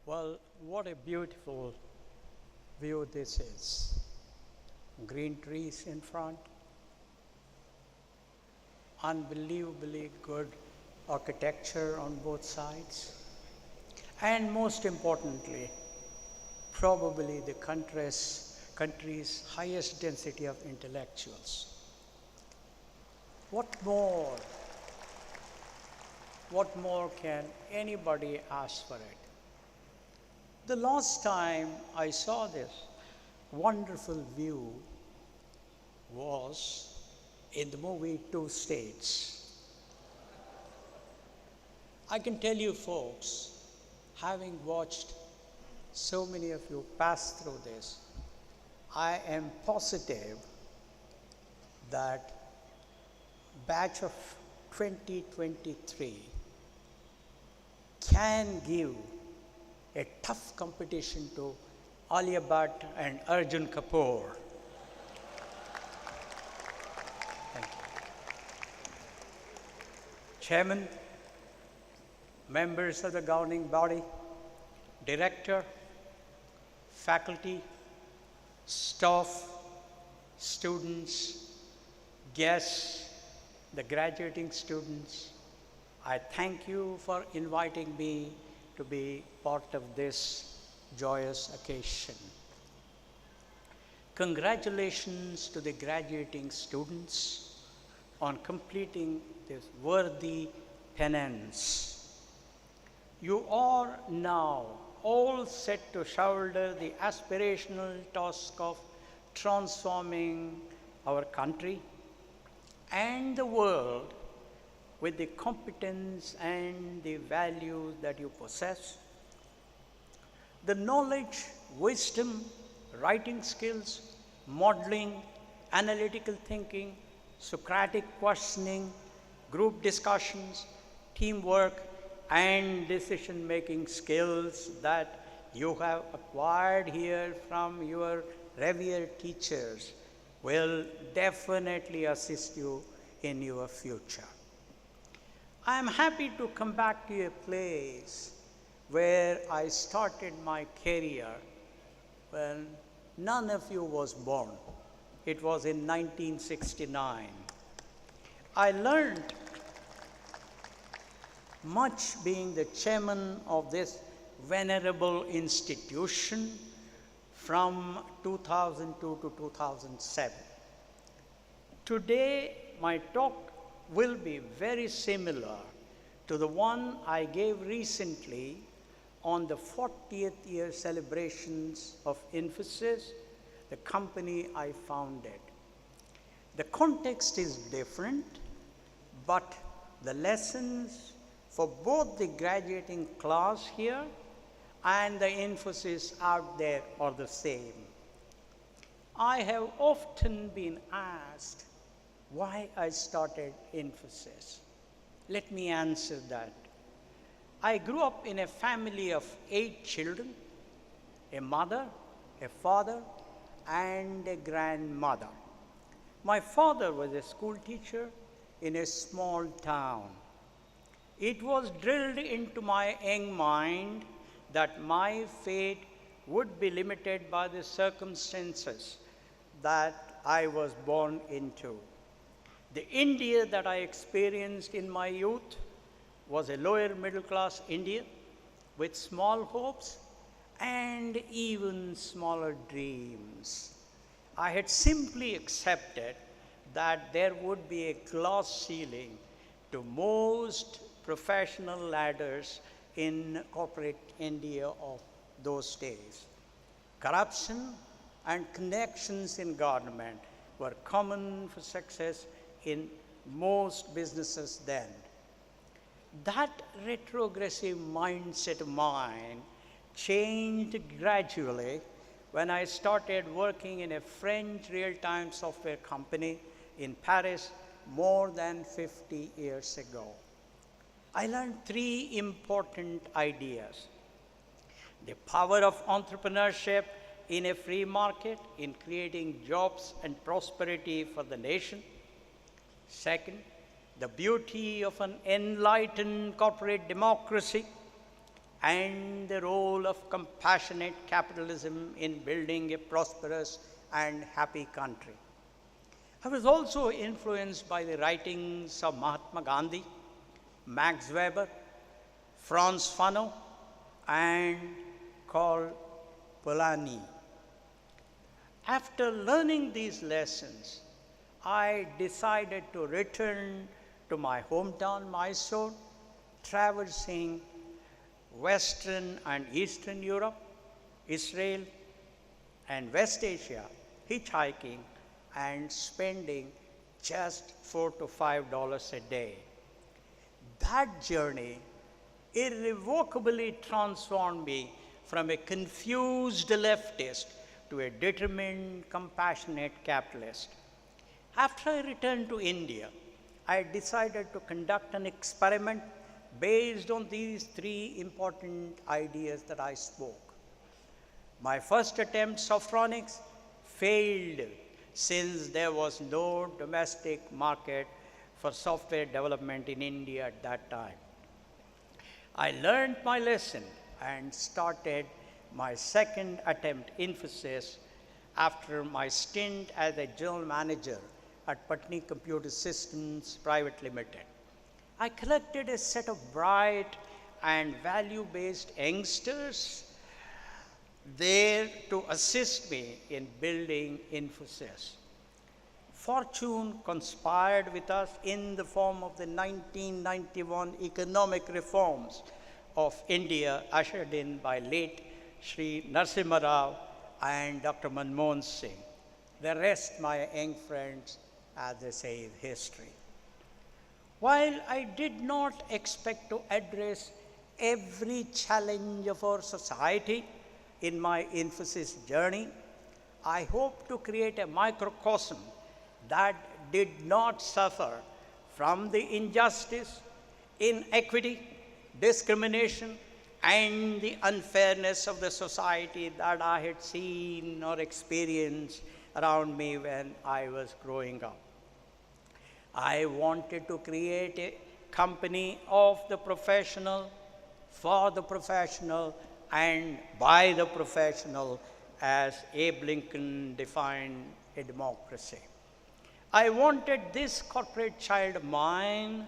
Well, what a beautiful view this is. Green trees in front, unbelievably good architecture on both sides, and most importantly, probably the country's highest density of intellectuals. What more can anybody ask for it? The last time I saw this wonderful view was in the movie Two States. I can tell you folks, having watched so many of you pass through this, I am positive that batch of 2023 can give a tough competition to Alia Bhatt and Arjun Kapoor. Thank you. Chairman, members of the governing body, director, faculty, staff, students, guests, the graduating students, I thank you for inviting me to be part of this joyous occasion. Congratulations to the graduating students on completing this worthy penance. You are now all set to shoulder the aspirational task of transforming our country and the world with the competence and the values that you possess. The knowledge, wisdom, writing skills, modeling, analytical thinking, Socratic questioning, group discussions, teamwork, and decision-making skills that you have acquired here from your revered teachers will definitely assist you in your future. I am happy to come back to a place where I started my career when none of you was born. It was in 1969. I learned much being the chairman of this venerable institution from 2002 to 2007. Today, my talk will be very similar to the one I gave recently on the 40th year celebrations of Infosys, the company I founded. The context is different, but the lessons for both the graduating class here and the Infosys out there are the same. I have often been asked why I started Infosys. Let me answer that. I grew up in a family of 8 children, a mother, a father, and a grandmother. My father was a school teacher in a small town. It was drilled into my young mind that my fate would be limited by the circumstances that I was born into. The India that I experienced in my youth was a lower middle class India with small hopes and even smaller dreams. I had simply accepted that there would be a glass ceiling to most professional ladders in corporate India of those days. Corruption and connections in government were common for success in most businesses then. That retrogressive mindset of mine changed gradually when I started working in a French real-time software company in Paris more than 50 years ago. I learned 3 important ideas. The power of entrepreneurship in a free market in creating jobs and prosperity for the nation. Second, the beauty of an enlightened corporate democracy and the role of compassionate capitalism in building a prosperous and happy country. I was also influenced by the writings of Mahatma Gandhi, Max Weber, Franz Fanon, and Karl Polanyi. After learning these lessons, I decided to return to my hometown, Mysore, traversing Western and Eastern Europe, Israel, and West Asia, hitchhiking and spending just $4 to $5 a day. That journey irrevocably transformed me from a confused leftist to a determined, compassionate capitalist. After I returned to India, I decided to conduct an experiment based on these three important ideas that I spoke. My first attempt, Softronics, failed since there was no domestic market for software development in India at that time. I learned my lesson and started my second attempt, Infosys, after my stint as a general manager at Patni Computer Systems Private Limited. I collected a set of bright and value-based youngsters there to assist me in building Infosys. Fortune conspired with us in the form of the 1991 economic reforms of India ushered in by late Sri Narasimha Rao and Dr. Manmohan Singh. The rest, my young friends, as they say, is history. While I did not expect to address every challenge of our society in my Infosys journey, I hope to create a microcosm that did not suffer from the injustice, inequity, discrimination, and the unfairness of the society that I had seen or experienced around me when I was growing up. I wanted to create a company of the professional, for the professional, and by the professional, as Abe Lincoln defined a democracy. I wanted this corporate child of mine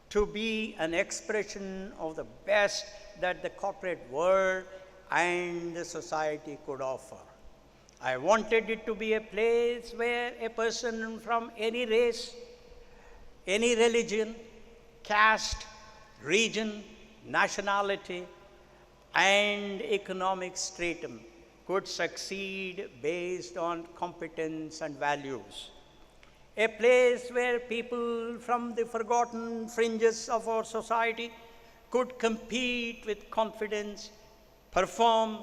to be an expression of the best that the corporate world and the society could offer. I wanted it to be a place where a person from any race, any religion, caste, region, nationality, and economic stratum could succeed based on competence and values. A place where people from the forgotten fringes of our society could compete with confidence, perform,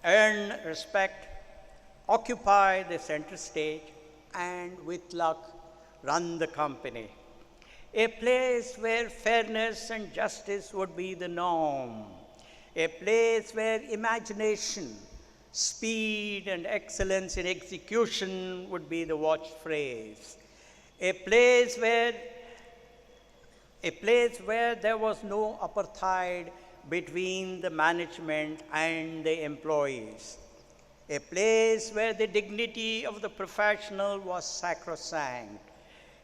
earn respect, occupy the center stage, and with luck, run the company. A place where fairness and justice would be the norm. A place where imagination, speed, and excellence in execution would be the watchphrase. A place where there was no apartheid between the management and the employees. A place where the dignity of the professional was sacrosanct.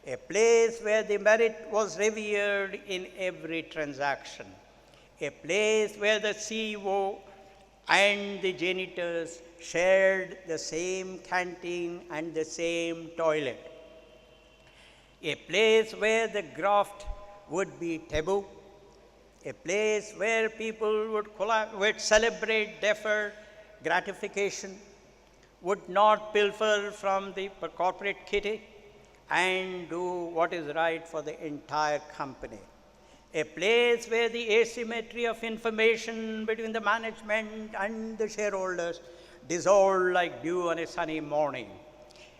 A place where the merit was revered in every transaction. A place where the CEO and the janitors shared the same canteen and the same toilet. A place where the graft would be taboo. A place where people would celebrate deferred gratification, would not pilfer from the corporate kitty, and do what is right for the entire company. A place where the asymmetry of information between the management and the shareholders dissolved like dew on a sunny morning.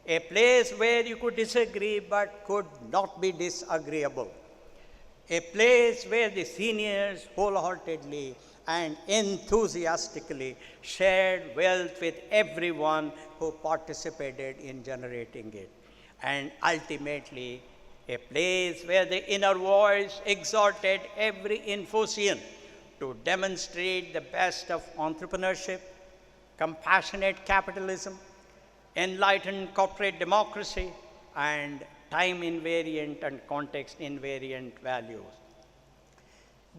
A place where you could disagree but could not be disagreeable. A place where the seniors wholeheartedly and enthusiastically shared wealth with everyone who participated in generating it. And ultimately, a place where the inner voice exhorted every Infosian to demonstrate the best of entrepreneurship, compassionate capitalism, enlightened corporate democracy, and time invariant and context invariant values.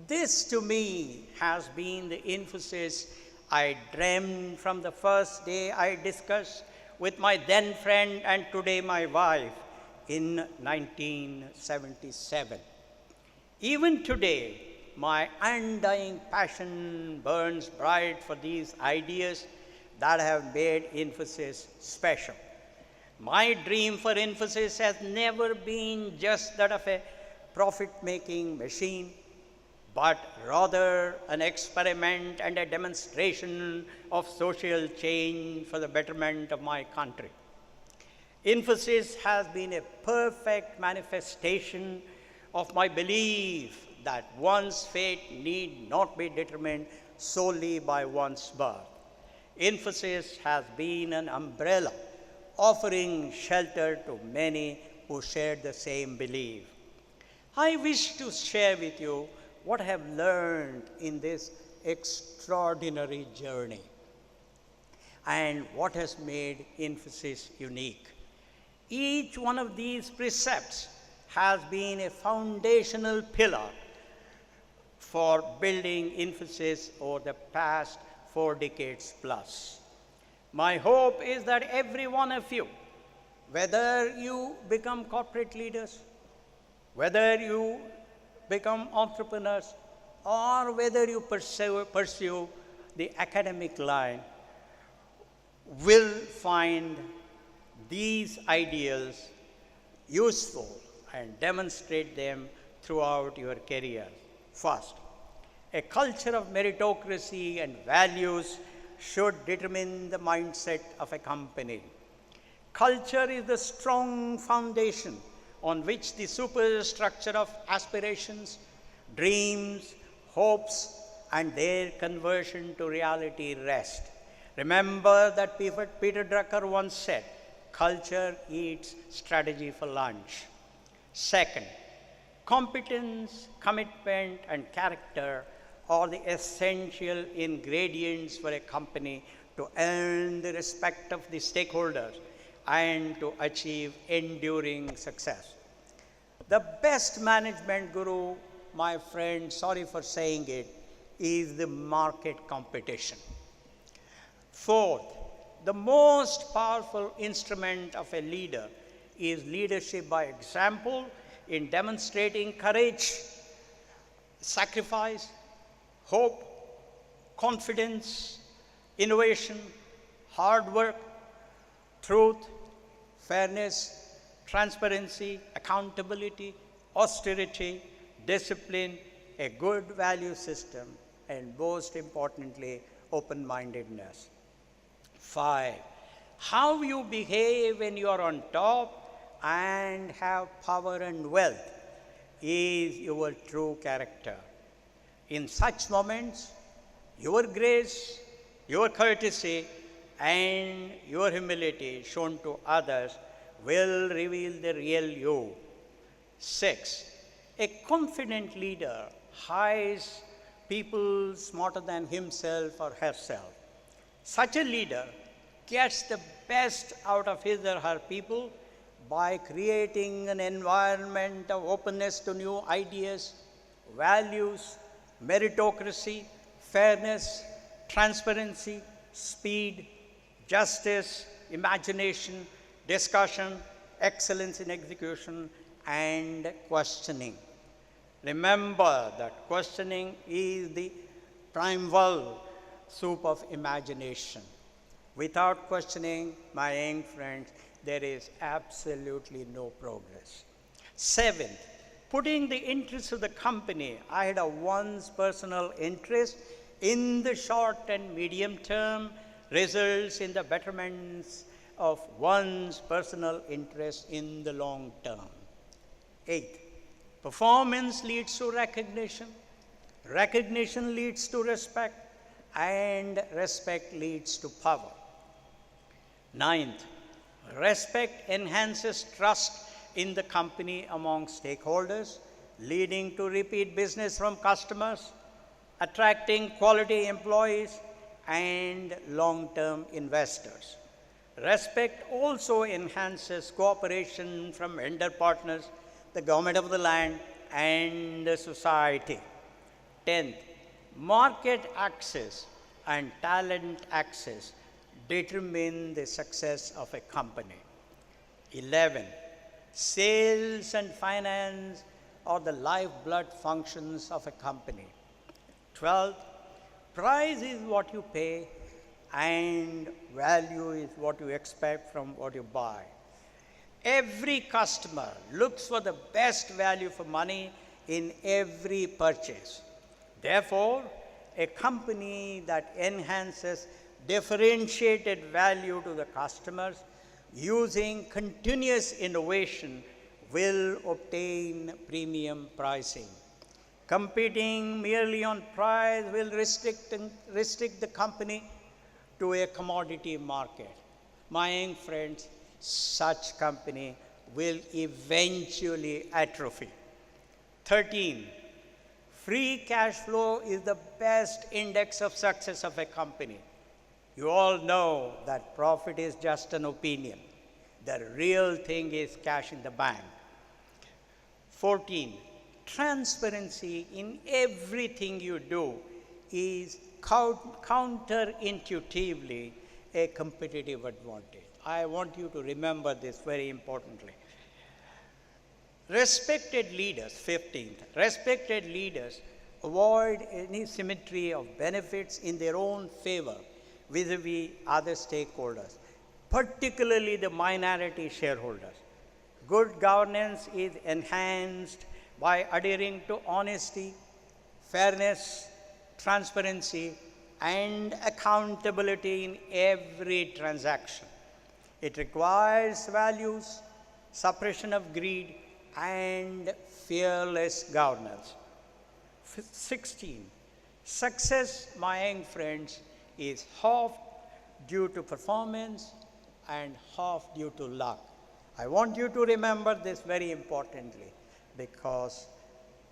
This to me has been the Infosys I dreamed from the first day I discussed with my then friend and today my wife in 1977. Even today, my undying passion burns bright for these ideas that have made Infosys special. My dream for Infosys has never been just that of a profit-making machine, but rather an experiment and a demonstration of social change for the betterment of my country. Infosys has been a perfect manifestation of my belief that one's fate need not be determined solely by one's birth. Infosys has been an umbrella offering shelter to many who share the same belief. I wish to share with you what I have learned in this extraordinary journey and what has made Infosys unique. Each one of these precepts has been a foundational pillar for building Infosys over the past 4 decades plus. My hope is that every one of you, whether you become corporate leaders, whether you become entrepreneurs, or whether you pursue the academic line, will find these ideals useful and demonstrate them throughout your career. First, a culture of meritocracy and values should determine the mindset of a company. Culture is the strong foundation on which the superstructure of aspirations, dreams, hopes, and their conversion to reality rest. Remember that Peter Drucker once said, culture eats strategy for lunch. Second, competence, commitment, and character are the essential ingredients for a company to earn the respect of the stakeholders and to achieve enduring success. The best management guru, my friend, sorry for saying it, is the market competition. Fourth, the most powerful instrument of a leader is leadership by example in demonstrating courage, sacrifice, hope, confidence, innovation, hard work, truth, fairness, transparency, accountability, austerity, discipline, a good value system, and most importantly, open-mindedness. 5, how you behave when you are on top and have power and wealth is your true character. In such moments, your grace, your courtesy, and your humility shown to others will reveal the real you. 6, a confident leader hires people smarter than himself or herself. Such a leader gets the best out of his or her people by creating an environment of openness to new ideas, values, meritocracy, fairness, transparency, speed, justice, imagination, discussion, excellence in execution, and questioning. Remember that questioning is the primeval soup of imagination. Without questioning, my young friends, there is absolutely no progress. 7, putting the interests of the company ahead of one's personal interest in the short and medium term results in the betterments of one's personal interest in the long term. 8, performance leads to recognition, recognition leads to respect, and respect leads to power. 9th, respect enhances trust in the company among stakeholders, leading to repeat business from customers, attracting quality employees and long-term investors. Respect also enhances cooperation from vendor partners, the government of the land, and the society. 10th, market access and talent access determine the success of a company. 11, sales and finance are the lifeblood functions of a company. 12th, price is what you pay and value is what you expect from what you buy. Every customer looks for the best value for money in every purchase. Therefore, a company that enhances differentiated value to the customers using continuous innovation will obtain premium pricing. Competing merely on price will restrict the company to a commodity market. My young friends, such company will eventually atrophy. 13, free cash flow is the best index of success of a company. You all know that profit is just an opinion. The real thing is cash in the bank. 14, transparency in everything you do is counterintuitively a competitive advantage. I want you to remember this very importantly. Respected leaders, 15th, respected leaders avoid any symmetry of benefits in their own favor vis-a-vis other stakeholders, particularly the minority shareholders. Good governance is enhanced by adhering to honesty, fairness, transparency, and accountability in every transaction. It requires values, suppression of greed, and fearless governance. 16. Success, my young friends, is half due to performance and half due to luck. I want you to remember this very importantly because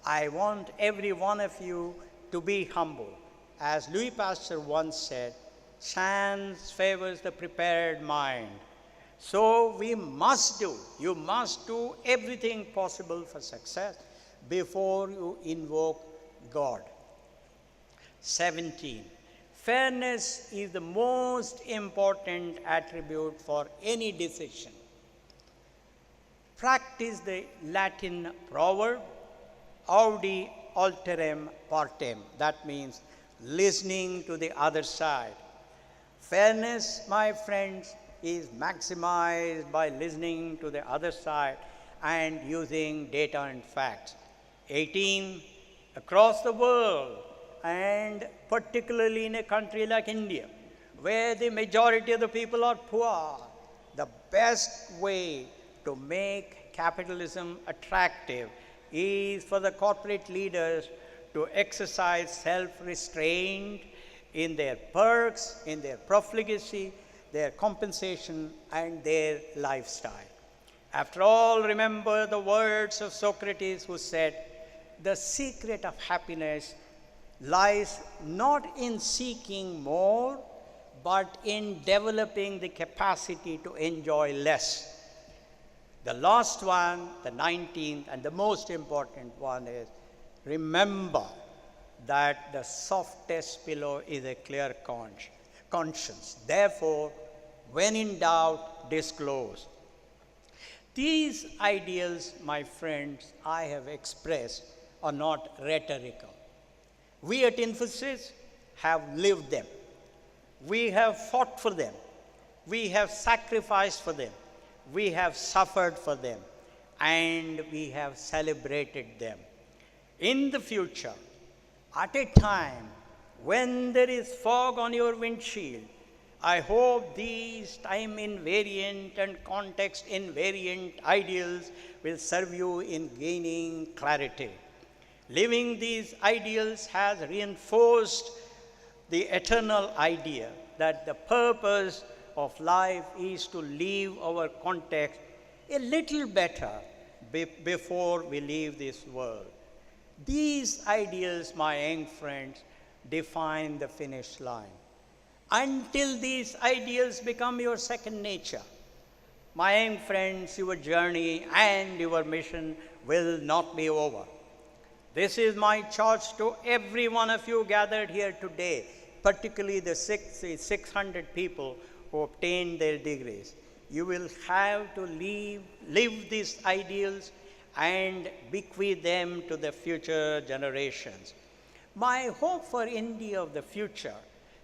I want every one of you to be humble. As Louis Pasteur once said, chance favors the prepared mind. So you must do everything possible for success before you invoke God. 17. Fairness is the most important attribute for any decision. Practice the Latin proverb, audi alteram partem. That means listening to the other side. Fairness, my friends, is maximized by listening to the other side and using data and facts. 18. Across the world, and particularly in a country like India, where the majority of the people are poor, the best way to make capitalism attractive is for the corporate leaders to exercise self-restraint in their perks, in their profligacy, their compensation, and their lifestyle. After all, remember the words of Socrates who said, the secret of happiness lies not in seeking more, but in developing the capacity to enjoy less. The last one, the 19th, and the most important one is, remember that the softest pillow is a clear conscience. Therefore, when in doubt, disclose. These ideals, my friends, I have expressed are not rhetorical. We at Infosys have lived them. We have fought for them. We have sacrificed for them. We have suffered for them. And we have celebrated them. In the future, at a time when there is fog on your windshield, I hope these time invariant and context invariant ideals will serve you in gaining clarity. Living these ideals has reinforced the eternal idea that the purpose of life is to leave our context a little better before we leave this world. These ideals, my young friends, define the finish line. Until these ideals become your second nature, my young friends, your journey and your mission will not be over. This is my charge to every one of you gathered here today, particularly the 600 people who obtained their degrees. You will have to live these ideals and bequeath them to the future generations. My hope for India of the future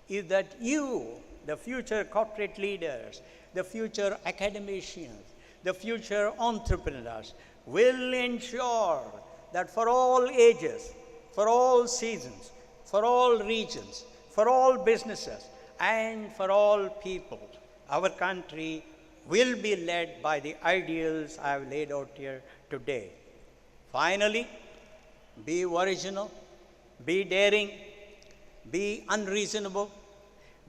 is that you, the future corporate leaders, the future academicians, the future entrepreneurs, will ensure that for all ages, for all seasons, for all regions, for all businesses, and for all people, our country will be led by the ideals I have laid out here today. Finally, be original, be daring, be unreasonable,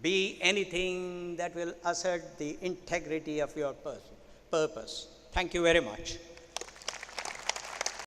be anything that will assert the integrity of your purpose. Thank you very much.